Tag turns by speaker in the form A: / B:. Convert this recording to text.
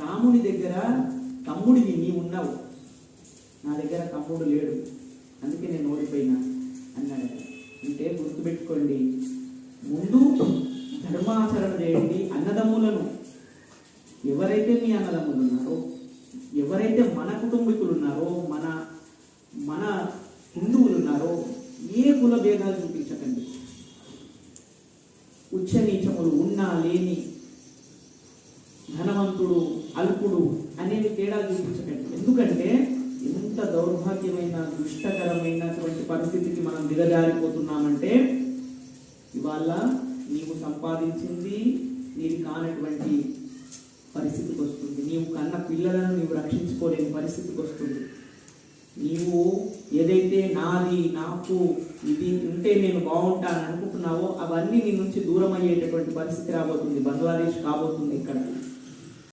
A: రాముని దగ్గర తమ్ముడివి నీవు ఉన్నావు, నా దగ్గర తమ్ముడు లేడు, అందుకే నేను ఓడిపోయినా అన్నాడు. అంటే గుర్తుపెట్టుకోండి, ముందు ధర్మాచరణ చేయండి. అన్నదమ్ములను ఎవరైతే మీ అన్నదమ్ములు ఉన్నారో, ఎవరైతే మన కుటుంబీకులు ఉన్నారో, మన మన హిందువులు ఉన్నారో, ఏ కుల భేదాలు చూపించకండి. ఉచ్చ నీచములు ఉన్నా లేని, ధనవంతుడు అల్పుడు అనేవి తేడాలు చూపించకండి. ఎందుకంటే ఎంత దౌర్భాగ్యమైన దుష్టకరమైనటువంటి పరిస్థితికి మనం దిగజారిపోతున్నామంటే, ఇవాళ నీవు సంపాదించింది నీది కానటువంటి పరిస్థితికి వస్తుంది. నీవు కన్న పిల్లలను నీవు రక్షించుకోలేని పరిస్థితికి వస్తుంది. నీవు ఏదైతే నాది, నాకు ఇది ఉంటే నేను బాగుంటాను అనుకుంటున్నావో అవన్నీ నీ నుంచి దూరం అయ్యేటటువంటి పరిస్థితి రాబోతుంది. బంగ్లాదేశ్ కాబోతుంది ఇక్కడ.